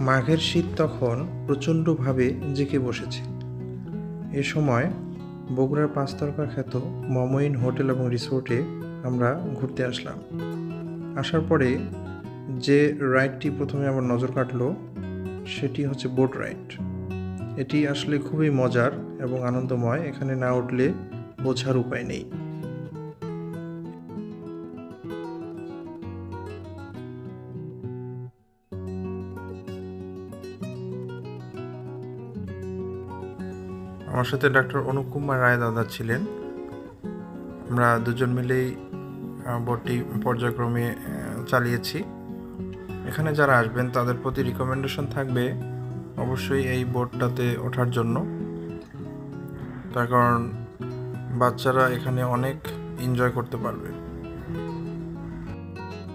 মাঘের শীত তখন প্রচণ্ডভাবে জেঁকে বসেছে। এ সময় বগুড়ার 5 তারকা খ্যাত মমইন হোটেল এবং রিসোর্টে আমরা ঘুরতে আসলাম। আসার পরে যে রাইডটি প্রথমে আমার নজর কাটলো সেটি হচ্ছে বোট রাইড। এটি আসলে খুবই মজার এবং আনন্দময়, এখানে না উঠলে বোঝার উপায় নেই। আমার সাথে ডাক্তার অনুপ কুমার রায় দাদা ছিলেন। আমরা দুজন মিলেই বোটটি পর্যায়ক্রমে চালিয়েছি। এখানে যারা আসবেন তাদের প্রতি রিকমেন্ডেশন থাকবে অবশ্যই এই বোটটাতে ওঠার জন্য, তার কারণ বাচ্চারা এখানে অনেক এনজয় করতে পারবে।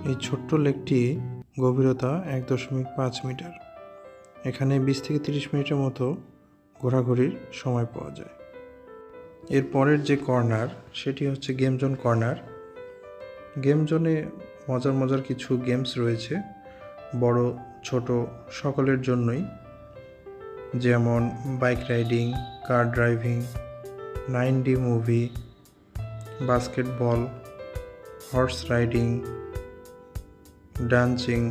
এই ছোট্ট লেকটি গভীরতা 1.5 মিটার। এখানে 20 থেকে 30 মিনিটের মতো ঘোরাঘুরির সময় পাওয়া যায়। এর পরের যে কর্নার সেটি হচ্ছে গেম জোন কর্নার। গেম জোনে মজার কিছু গেমস রয়েছে, বড় ছোট সকলের জন্যই, যেমন bike riding, car driving, 9D movie, basketball, horse riding, dancing.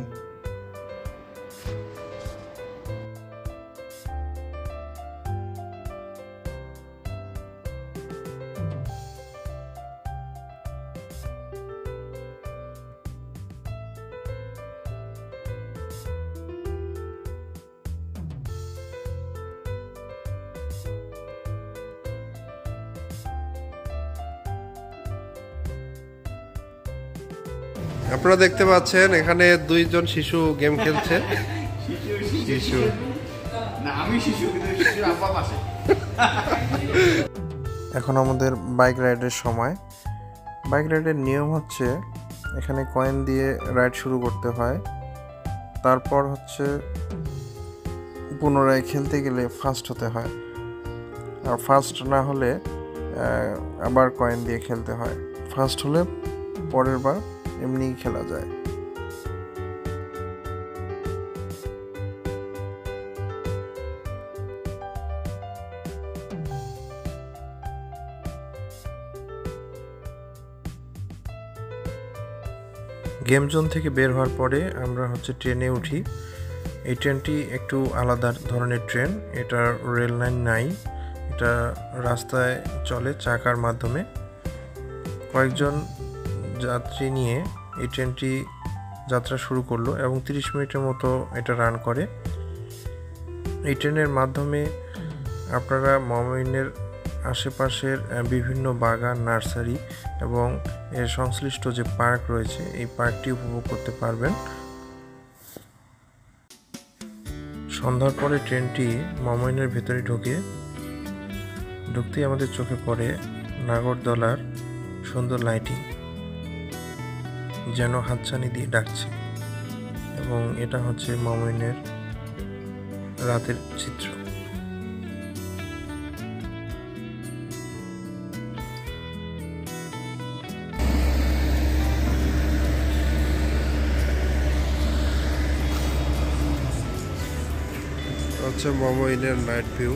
আপনারা দেখতে পাচ্ছেন এখানে দুইজন শিশু গেম খেলছে। শিশু না, আমি শিশু, কিন্তু শিশুর আব্বা পাশে। এখন আমাদের বাইক রাইডের সময়। বাইক রাইডের নিয়ম হচ্ছে এখানে কয়েন দিয়ে রাইড শুরু করতে হয়, তারপর হচ্ছে পুনরায় খেলতে গেলে ফার্স্ট হতে হয়, আর ফার্স্ট না হলে আবার কয়েন দিয়ে খেলতে হয়। ফার্স্ট হলে পরের বার এমনিই খেলা যায়। গেম জোন থেকে বের হওয়ার পরে আমরা হচ্ছে ট্রেনে উঠি। এই ট্রেনটি একটু আলাদা ধরনের ট্রেন, এটা রেল লাইন নাই, এটা রাস্তায় চলে চাকার মাধ্যমে। কয়েকজন যাত্রী নিয়ে এই ট্রেনটি যাত্রা শুরু করলো এবং 30 মিনিটের মতো এটা রান করে। এই ট্রেনের মাধ্যমে আপনারা মমইনের আশেপাশের বিভিন্ন বাগান, নার্সারি এবং এর সংশ্লিষ্ট যে পার্ক রয়েছে এই পার্কটি উপভোগ করতে পারবেন। সন্ধ্যার পরে ট্রেনটি মমইনের ভেতরে ঢুকতেই আমাদের চোখে পড়ে নাগরদোলার সুন্দর লাইটিং, যেন হাতছানি দিয়ে ডাকছে, এবং এটা হচ্ছে মমইনের রাতের চিত্র। হচ্ছে মমইনের নাইট ভিউ।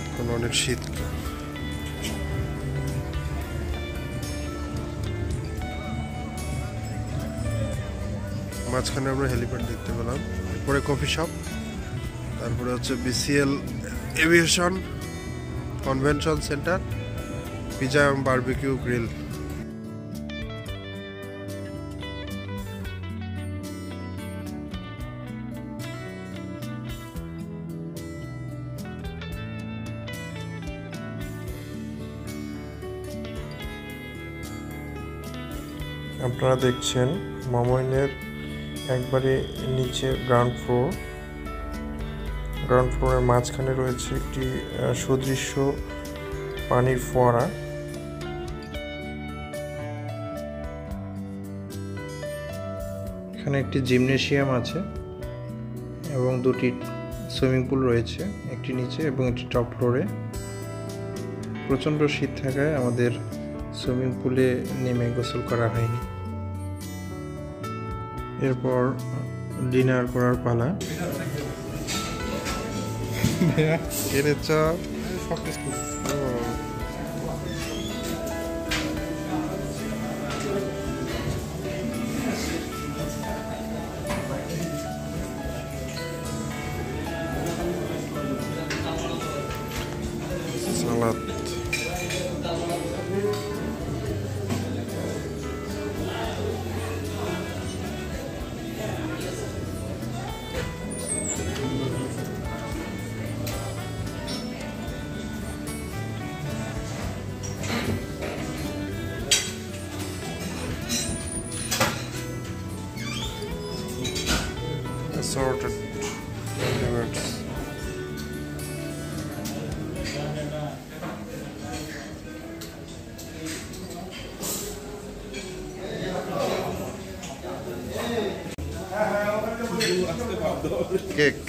এখন অনেক শীতকাল। মাঝখানে আমরা হেলিপ্যাড দেখতে পেলাম, এরপরে কফি শপ, তারপরে হচ্ছে BCL aviation convention centre, pizza এবং বারবিকিউ গ্রিল। আপনারা দেখছেন মমইনের একবারে নিচে গ্রাউন্ড ফ্লোরের মাঝখানে রয়েছে একটি সুদৃশ্য পানির ফোয়ারা। এখানে একটি জিমনেশিয়াম আছে এবং দুটি সুইমিং পুল রয়েছে, একটি নিচে এবং একটি টপ ফ্লোরে। প্রচণ্ড শীত থাকায় আমাদের সুইমিং পুলে নেমে গোসল করা হয়নি। এরপর ডিনার করার পালা। এনেছা সালাদ। Assorted condiments. Cake.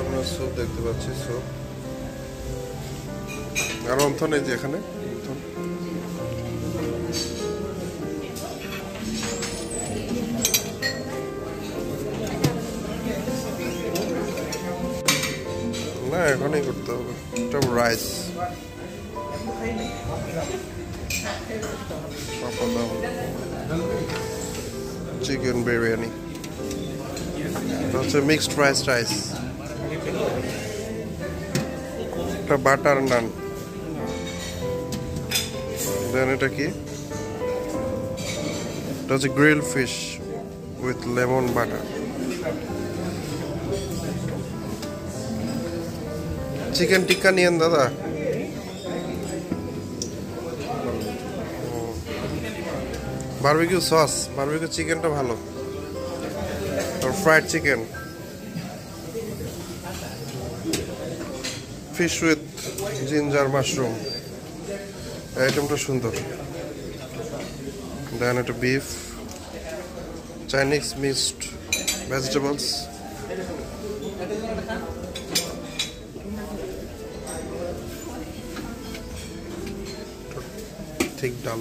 আমরা স্যুপ দেখতে পাচ্ছি, স্যুপ আর অন্থন এই যে এখানে না, এখনই করতে হবে। এটা রাইস, পাপাদাম, চিকেন বিরিয়ানি, এটা হচ্ছে মিক্সড ফ্রাইড রাইস, এটা বাটার নান, দেন এটা কি, এটা হচ্ছে grill fish with lemon butter, chicken tikka নিয়েন দাদা। বারবিকিউ সস, বারবিকিউ চিকেনটা ভালো, আর fried chicken, fish with ginger mushroom, আইটেমটা সুন্দর। দেন এটা বিফ, চাইনিজ মিক্সড ভেজিটেবলস, ঠিক ডাল।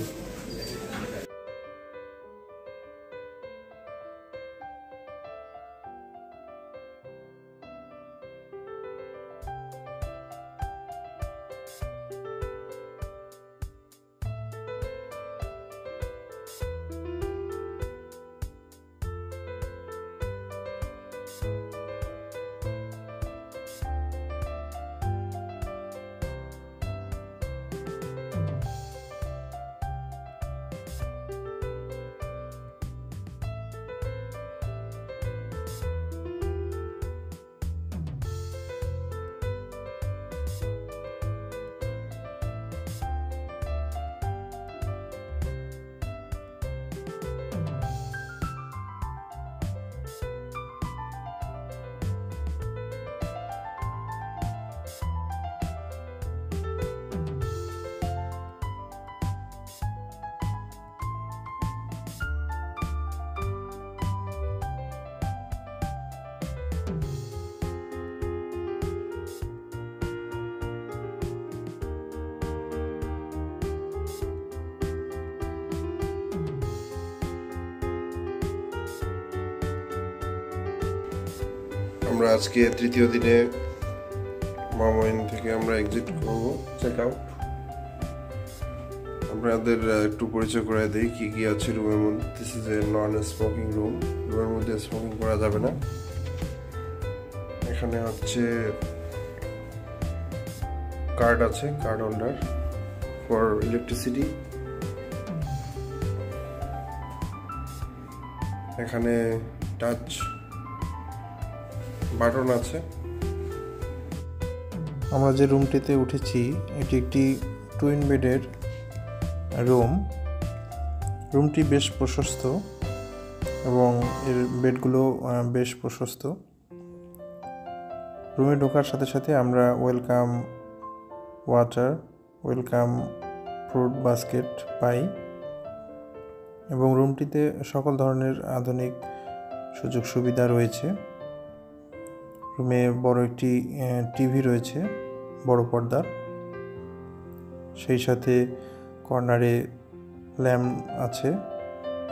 আমরা আজকে তৃতীয় দিনে মামাইন থেকে আমরা এক্সিট করব, চেক আউট। আপনাদের একটু পরিচয় করে দিই কি কি আছে রুমের মধ্যে। This is a non smoking room, রুমের মধ্যে স্মোকিং করা যাবে না। এখানে হচ্ছে কার্ড আছে, কার্ড হোল্ডার ফর ইলেকট্রিসিটি। এখানে টাচ বাটন আছে। আমরা যে রুমটিতে উঠেছি এটি একটি টুইন বেডের রুমটি বেশ প্রশস্ত এবং এর বেডগুলো বেশ প্রশস্ত। রুমে ঢোকার সাথে সাথে আমরা welcome water, welcome fruit basket পাই এবং রুমটিতে সকল ধরনের আধুনিক সুযোগ সুবিধা রয়েছে। রুমে বড় একটি টিভি রয়েছে, বড় পর্দার, সেই সাথে কর্নারে ল্যাম্প আছে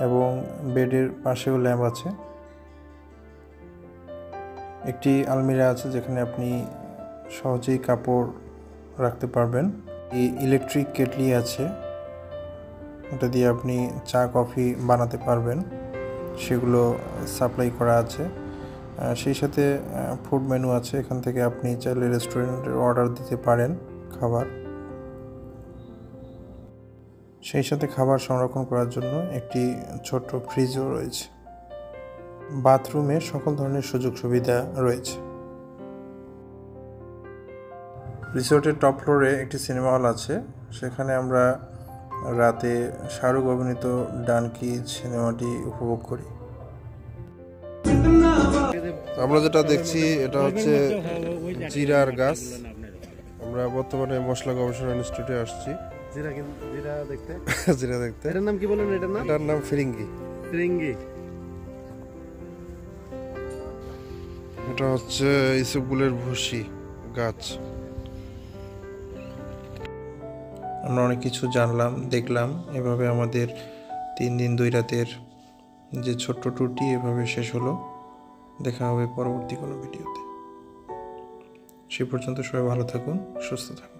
এবং বেডের পাশেও ল্যাম্প আছে। একটি আলমিরা আছে যেখানে আপনি সহজেই কাপড় রাখতে পারবেন। এই ইলেকট্রিক কেটলি আছে, এটা দিয়ে আপনি চা কফি বানাতে পারবেন, সেগুলো সাপ্লাই করা আছে। সেই সাথে ফুড মেনু আছে, এখান থেকে আপনি চাইলে রেস্টুরেন্টের অর্ডার দিতে পারেন খাবার। সেই সাথে খাবার সংরক্ষণ করার জন্য একটি ছোট্ট ফ্রিজও রয়েছে। বাথরুমে সকল ধরনের সুযোগ সুবিধা রয়েছে। রিসোর্টের টপ ফ্লোরে একটি সিনেমা হল আছে, সেখানে আমরা রাতে শাহরুখ অভিনীত ডানকি সিনেমাটি উপভোগ করি। আমরা যেটা দেখছি এটা হচ্ছে জিরার গাছ। আমরা বর্তমানে মশলা গবেষণা ইনস্টিটিউটে আসছি জিরা দেখতে। এটার নাম কি বলেন? এটার নাম ফিরিঙ্গি। এটা হচ্ছে ইসবগুলের ভুসি গাছ। আমরা অনেক কিছু জানলাম, দেখলাম। এভাবে আমাদের 3 দিন 2 রাতের যে ছোট্ট ট্যুরটি এভাবে শেষ হলো। দেখা হবে পরবর্তী কোনো ভিডিওতে। সে পর্যন্ত সবাই ভালো থাকুন, সুস্থ থাকুন।